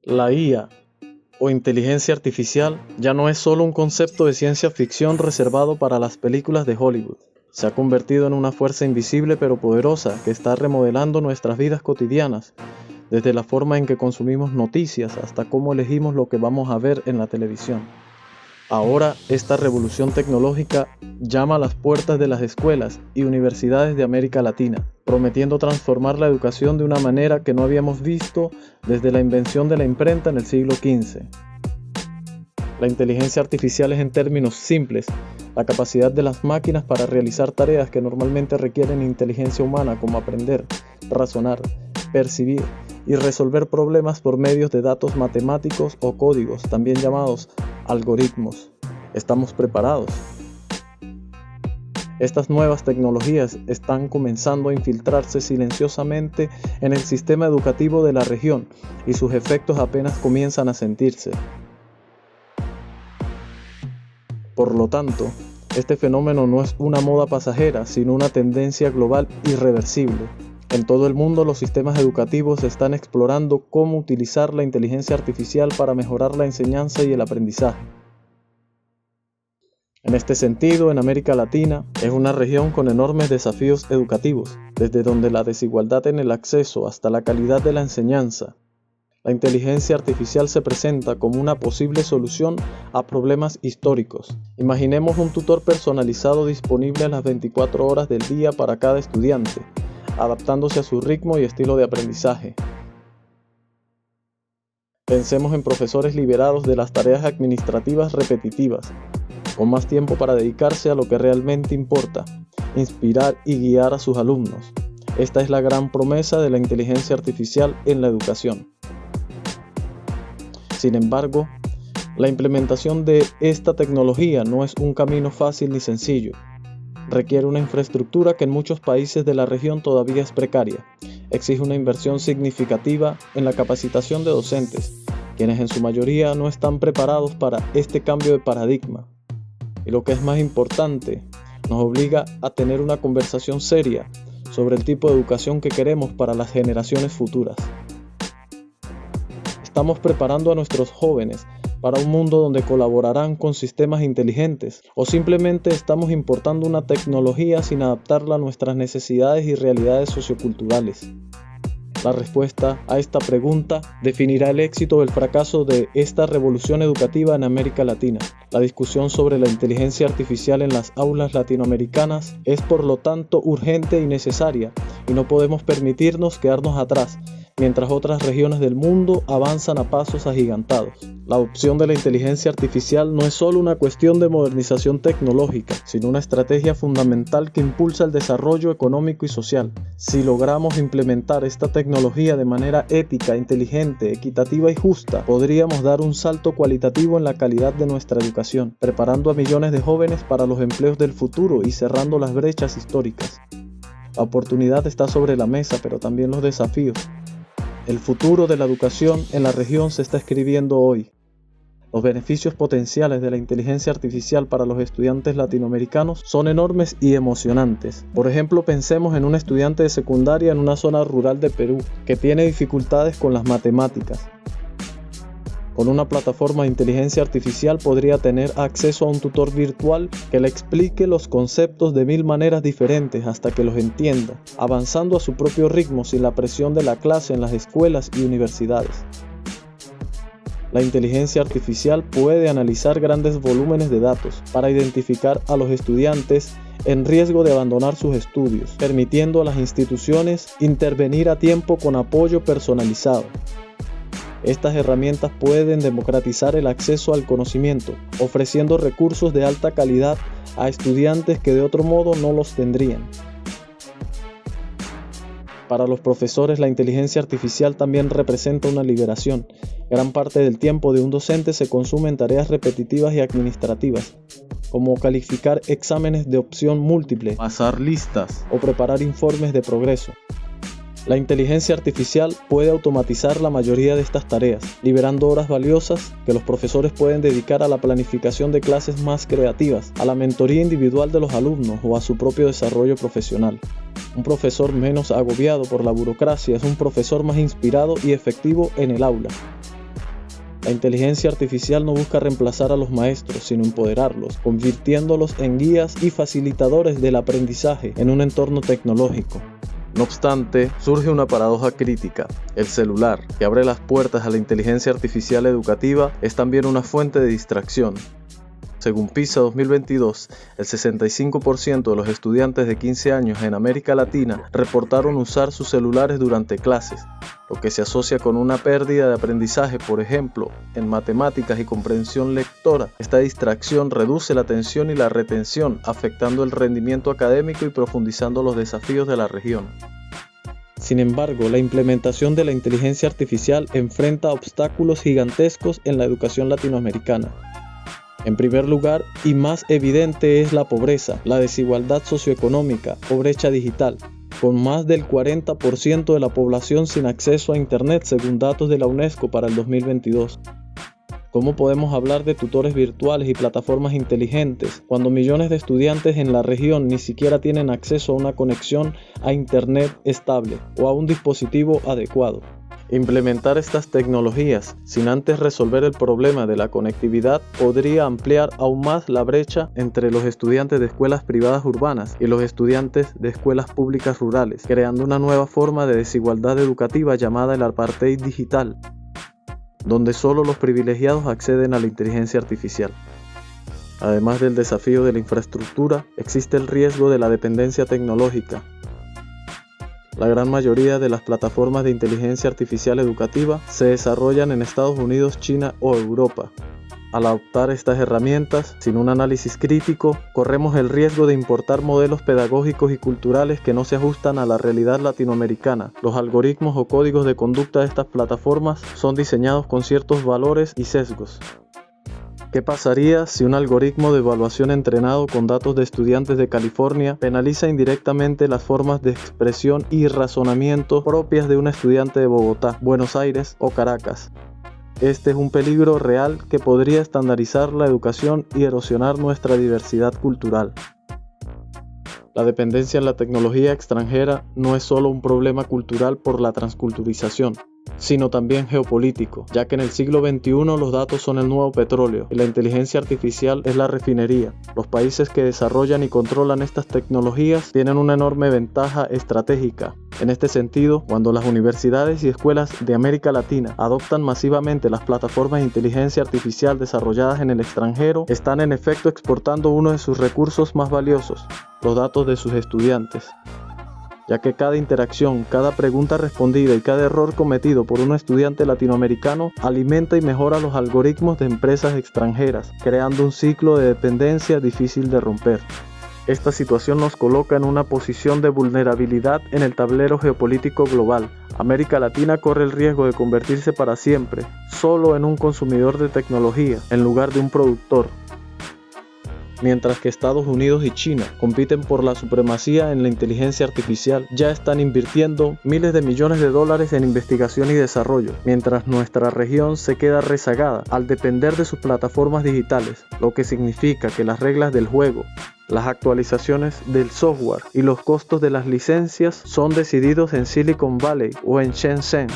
La IA o inteligencia artificial ya no es solo un concepto de ciencia ficción reservado para las películas de Hollywood. Se ha convertido en una fuerza invisible pero poderosa que está remodelando nuestras vidas cotidianas, desde la forma en que consumimos noticias hasta cómo elegimos lo que vamos a ver en la televisión. Ahora, esta revolución tecnológica llama a las puertas de las escuelas y universidades de América Latina, prometiendo transformar la educación de una manera que no habíamos visto desde la invención de la imprenta en el siglo XV. La inteligencia artificial es, en términos simples, la capacidad de las máquinas para realizar tareas que normalmente requieren inteligencia humana, como aprender, razonar, percibir y resolver problemas por medios de datos matemáticos o códigos, también llamados algoritmos. ¿Estamos preparados? Estas nuevas tecnologías están comenzando a infiltrarse silenciosamente en el sistema educativo de la región y sus efectos apenas comienzan a sentirse. Por lo tanto, este fenómeno no es una moda pasajera, sino una tendencia global irreversible. En todo el mundo, los sistemas educativos están explorando cómo utilizar la inteligencia artificial para mejorar la enseñanza y el aprendizaje. En este sentido, en América Latina es una región con enormes desafíos educativos, desde donde la desigualdad en el acceso hasta la calidad de la enseñanza. La inteligencia artificial se presenta como una posible solución a problemas históricos. Imaginemos un tutor personalizado disponible a las 24 horas del día para cada estudiante, adaptándose a su ritmo y estilo de aprendizaje. Pensemos en profesores liberados de las tareas administrativas repetitivas, con más tiempo para dedicarse a lo que realmente importa, inspirar y guiar a sus alumnos. Esta es la gran promesa de la inteligencia artificial en la educación. Sin embargo, la implementación de esta tecnología no es un camino fácil ni sencillo. Requiere una infraestructura que en muchos países de la región todavía es precaria. Exige una inversión significativa en la capacitación de docentes, quienes en su mayoría no están preparados para este cambio de paradigma. Y lo que es más importante, nos obliga a tener una conversación seria sobre el tipo de educación que queremos para las generaciones futuras. Estamos preparando a nuestros jóvenes para un mundo donde colaborarán con sistemas inteligentes, o simplemente estamos importando una tecnología sin adaptarla a nuestras necesidades y realidades socioculturales. La respuesta a esta pregunta definirá el éxito o el fracaso de esta revolución educativa en América Latina. La discusión sobre la inteligencia artificial en las aulas latinoamericanas es, por lo tanto, urgente y necesaria, y no podemos permitirnos quedarnos atrás, mientras otras regiones del mundo avanzan a pasos agigantados. La adopción de la inteligencia artificial no es solo una cuestión de modernización tecnológica, sino una estrategia fundamental que impulsa el desarrollo económico y social. Si logramos implementar esta tecnología de manera ética, inteligente, equitativa y justa, podríamos dar un salto cualitativo en la calidad de nuestra educación, preparando a millones de jóvenes para los empleos del futuro y cerrando las brechas históricas. La oportunidad está sobre la mesa, pero también los desafíos. El futuro de la educación en la región se está escribiendo hoy. Los beneficios potenciales de la inteligencia artificial para los estudiantes latinoamericanos son enormes y emocionantes. Por ejemplo, pensemos en un estudiante de secundaria en una zona rural de Perú que tiene dificultades con las matemáticas. Con una plataforma de inteligencia artificial podría tener acceso a un tutor virtual que le explique los conceptos de 1000 maneras diferentes hasta que los entienda, avanzando a su propio ritmo sin la presión de la clase en las escuelas y universidades. La inteligencia artificial puede analizar grandes volúmenes de datos para identificar a los estudiantes en riesgo de abandonar sus estudios, permitiendo a las instituciones intervenir a tiempo con apoyo personalizado. Estas herramientas pueden democratizar el acceso al conocimiento, ofreciendo recursos de alta calidad a estudiantes que de otro modo no los tendrían. Para los profesores, la inteligencia artificial también representa una liberación. Gran parte del tiempo de un docente se consume en tareas repetitivas y administrativas, como calificar exámenes de opción múltiple, pasar listas o preparar informes de progreso. La inteligencia artificial puede automatizar la mayoría de estas tareas, liberando horas valiosas que los profesores pueden dedicar a la planificación de clases más creativas, a la mentoría individual de los alumnos o a su propio desarrollo profesional. Un profesor menos agobiado por la burocracia es un profesor más inspirado y efectivo en el aula. La inteligencia artificial no busca reemplazar a los maestros, sino empoderarlos, convirtiéndolos en guías y facilitadores del aprendizaje en un entorno tecnológico. No obstante, surge una paradoja crítica. El celular, que abre las puertas a la inteligencia artificial educativa, es también una fuente de distracción. Según PISA 2022, el 65% de los estudiantes de 15 años en América Latina reportaron usar sus celulares durante clases, lo que se asocia con una pérdida de aprendizaje, por ejemplo, en matemáticas y comprensión lectora. Esta distracción reduce la atención y la retención, afectando el rendimiento académico y profundizando los desafíos de la región. Sin embargo, la implementación de la inteligencia artificial enfrenta obstáculos gigantescos en la educación latinoamericana. En primer lugar, y más evidente, es la pobreza, la desigualdad socioeconómica o brecha digital, con más del 40% de la población sin acceso a Internet según datos de la UNESCO para el 2022. ¿Cómo podemos hablar de tutores virtuales y plataformas inteligentes cuando millones de estudiantes en la región ni siquiera tienen acceso a una conexión a Internet estable o a un dispositivo adecuado? Implementar estas tecnologías sin antes resolver el problema de la conectividad podría ampliar aún más la brecha entre los estudiantes de escuelas privadas urbanas y los estudiantes de escuelas públicas rurales, creando una nueva forma de desigualdad educativa llamada el apartheid digital, donde solo los privilegiados acceden a la inteligencia artificial. Además del desafío de la infraestructura, existe el riesgo de la dependencia tecnológica. La gran mayoría de las plataformas de inteligencia artificial educativa se desarrollan en Estados Unidos, China o Europa. Al adoptar estas herramientas sin un análisis crítico, corremos el riesgo de importar modelos pedagógicos y culturales que no se ajustan a la realidad latinoamericana. Los algoritmos o códigos de conducta de estas plataformas son diseñados con ciertos valores y sesgos. ¿Qué pasaría si un algoritmo de evaluación entrenado con datos de estudiantes de California penaliza indirectamente las formas de expresión y razonamiento propias de un estudiante de Bogotá, Buenos Aires o Caracas? Este es un peligro real que podría estandarizar la educación y erosionar nuestra diversidad cultural. La dependencia en la tecnología extranjera no es solo un problema cultural por la transculturización, sino también geopolítico, ya que en el siglo XXI los datos son el nuevo petróleo y la inteligencia artificial es la refinería. Los países que desarrollan y controlan estas tecnologías tienen una enorme ventaja estratégica. En este sentido, cuando las universidades y escuelas de América Latina adoptan masivamente las plataformas de inteligencia artificial desarrolladas en el extranjero, están en efecto exportando uno de sus recursos más valiosos, los datos de sus estudiantes, ya que cada interacción, cada pregunta respondida y cada error cometido por un estudiante latinoamericano alimenta y mejora los algoritmos de empresas extranjeras, creando un ciclo de dependencia difícil de romper. Esta situación nos coloca en una posición de vulnerabilidad en el tablero geopolítico global. América Latina corre el riesgo de convertirse para siempre solo en un consumidor de tecnología en lugar de un productor, mientras que Estados Unidos y China compiten por la supremacía en la inteligencia artificial. Ya están invirtiendo miles de millones de dólares en investigación y desarrollo, mientras nuestra región se queda rezagada al depender de sus plataformas digitales, lo que significa que las reglas del juego, las actualizaciones del software y los costos de las licencias son decididos en Silicon Valley o en Shenzhen,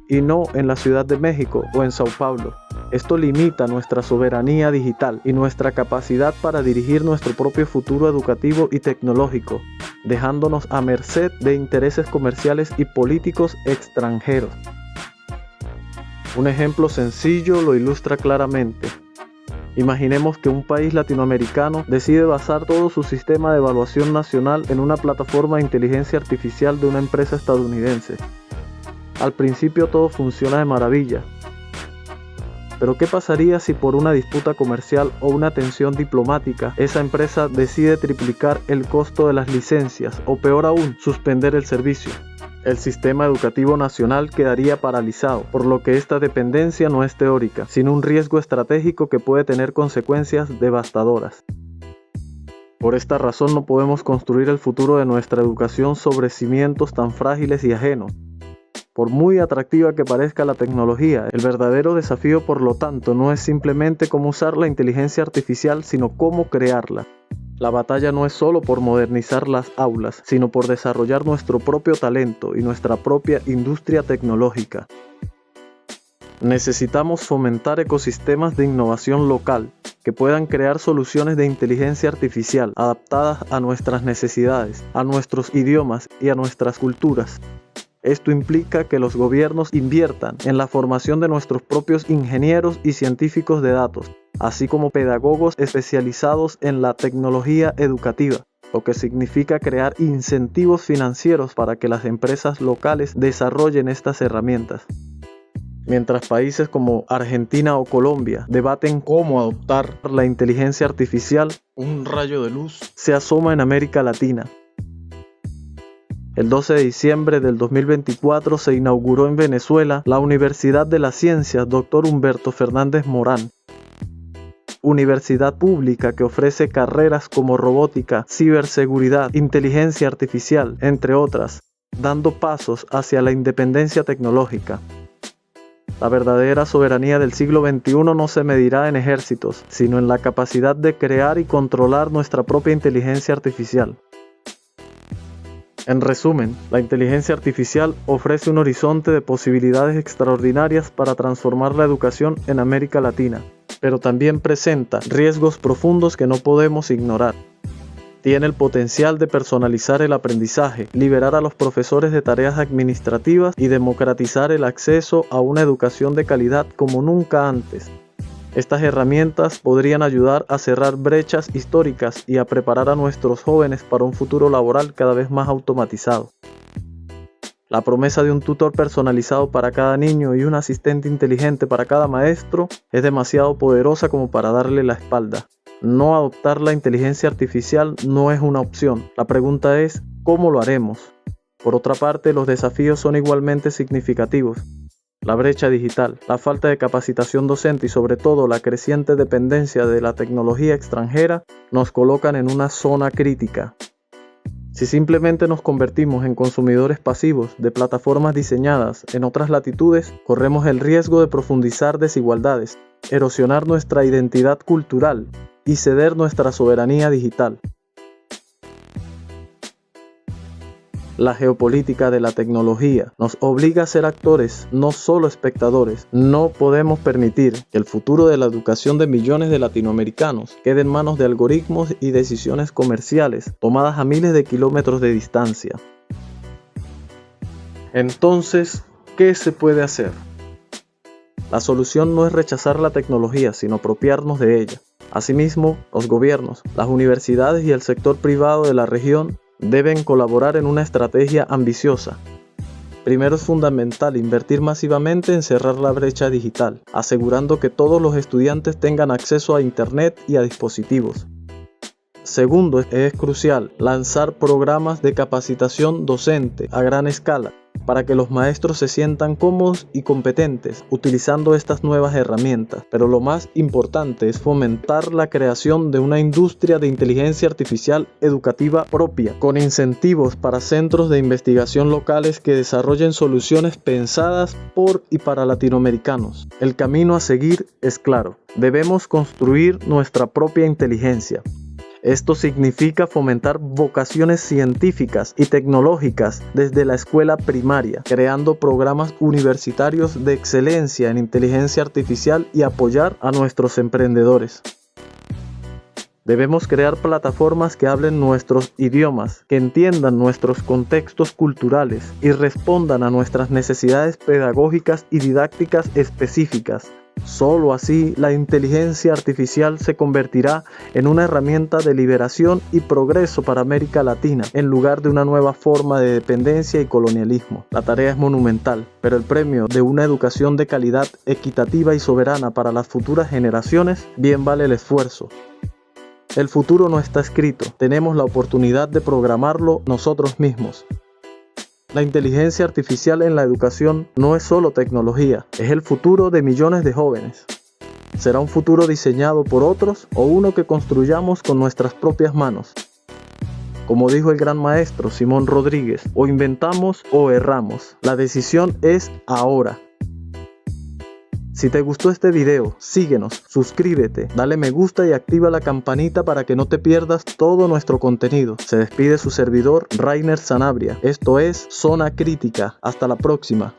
y no en la Ciudad de México o en Sao Paulo. Esto limita nuestra soberanía digital y nuestra capacidad para dirigir nuestro propio futuro educativo y tecnológico, dejándonos a merced de intereses comerciales y políticos extranjeros. Un ejemplo sencillo lo ilustra claramente. Imaginemos que un país latinoamericano decide basar todo su sistema de evaluación nacional en una plataforma de inteligencia artificial de una empresa estadounidense. Al principio todo funciona de maravilla. Pero ¿qué pasaría si por una disputa comercial o una tensión diplomática esa empresa decide triplicar el costo de las licencias o peor aún, suspender el servicio? El sistema educativo nacional quedaría paralizado, por lo que esta dependencia no es teórica, sino un riesgo estratégico que puede tener consecuencias devastadoras. Por esta razón no podemos construir el futuro de nuestra educación sobre cimientos tan frágiles y ajenos. Por muy atractiva que parezca la tecnología, el verdadero desafío, por lo tanto, no es simplemente cómo usar la inteligencia artificial, sino cómo crearla. La batalla no es solo por modernizar las aulas, sino por desarrollar nuestro propio talento y nuestra propia industria tecnológica. Necesitamos fomentar ecosistemas de innovación local que puedan crear soluciones de inteligencia artificial adaptadas a nuestras necesidades, a nuestros idiomas y a nuestras culturas. Esto implica que los gobiernos inviertan en la formación de nuestros propios ingenieros y científicos de datos, así como pedagogos especializados en la tecnología educativa, lo que significa crear incentivos financieros para que las empresas locales desarrollen estas herramientas. Mientras países como Argentina o Colombia debaten cómo adoptar la inteligencia artificial, un rayo de luz se asoma en América Latina. El 12 de diciembre del 2024 se inauguró en Venezuela la Universidad de las Ciencias Dr. Humberto Fernández Morán, universidad pública que ofrece carreras como robótica, ciberseguridad, inteligencia artificial, entre otras, dando pasos hacia la independencia tecnológica. La verdadera soberanía del siglo XXI no se medirá en ejércitos, sino en la capacidad de crear y controlar nuestra propia inteligencia artificial. En resumen, la inteligencia artificial ofrece un horizonte de posibilidades extraordinarias para transformar la educación en América Latina, pero también presenta riesgos profundos que no podemos ignorar. Tiene el potencial de personalizar el aprendizaje, liberar a los profesores de tareas administrativas y democratizar el acceso a una educación de calidad como nunca antes. Estas herramientas podrían ayudar a cerrar brechas históricas y a preparar a nuestros jóvenes para un futuro laboral cada vez más automatizado. La promesa de un tutor personalizado para cada niño y un asistente inteligente para cada maestro es demasiado poderosa como para darle la espalda. No adoptar la inteligencia artificial no es una opción. La pregunta es, ¿cómo lo haremos? Por otra parte, los desafíos son igualmente significativos. La brecha digital, la falta de capacitación docente y sobre todo la creciente dependencia de la tecnología extranjera nos colocan en una zona crítica. Si simplemente nos convertimos en consumidores pasivos de plataformas diseñadas en otras latitudes, corremos el riesgo de profundizar desigualdades, erosionar nuestra identidad cultural y ceder nuestra soberanía digital. La geopolítica de la tecnología nos obliga a ser actores, no solo espectadores. No podemos permitir que el futuro de la educación de millones de latinoamericanos quede en manos de algoritmos y decisiones comerciales tomadas a miles de kilómetros de distancia. Entonces, ¿qué se puede hacer? La solución no es rechazar la tecnología, sino apropiarnos de ella. Asimismo, los gobiernos, las universidades y el sector privado de la región deben colaborar en una estrategia ambiciosa. Primero es fundamental invertir masivamente en cerrar la brecha digital, asegurando que todos los estudiantes tengan acceso a Internet y a dispositivos. Segundo, es crucial lanzar programas de capacitación docente a gran escala, para que los maestros se sientan cómodos y competentes utilizando estas nuevas herramientas. Pero lo más importante es fomentar la creación de una industria de inteligencia artificial educativa propia, con incentivos para centros de investigación locales que desarrollen soluciones pensadas por y para latinoamericanos. El camino a seguir es claro. Debemos construir nuestra propia inteligencia. Esto significa fomentar vocaciones científicas y tecnológicas desde la escuela primaria, creando programas universitarios de excelencia en inteligencia artificial y apoyar a nuestros emprendedores. Debemos crear plataformas que hablen nuestros idiomas, que entiendan nuestros contextos culturales y respondan a nuestras necesidades pedagógicas y didácticas específicas. Solo así la inteligencia artificial se convertirá en una herramienta de liberación y progreso para América Latina, en lugar de una nueva forma de dependencia y colonialismo. La tarea es monumental, pero el premio de una educación de calidad, equitativa y soberana para las futuras generaciones bien vale el esfuerzo. El futuro no está escrito, tenemos la oportunidad de programarlo nosotros mismos. La inteligencia artificial en la educación no es solo tecnología, es el futuro de millones de jóvenes. ¿Será un futuro diseñado por otros o uno que construyamos con nuestras propias manos? Como dijo el gran maestro Simón Rodríguez, o inventamos o erramos. La decisión es ahora. Si te gustó este video, síguenos, suscríbete, dale me gusta y activa la campanita para que no te pierdas todo nuestro contenido. Se despide su servidor, Rainer Sanabria. Esto es Zona Crítica. Hasta la próxima.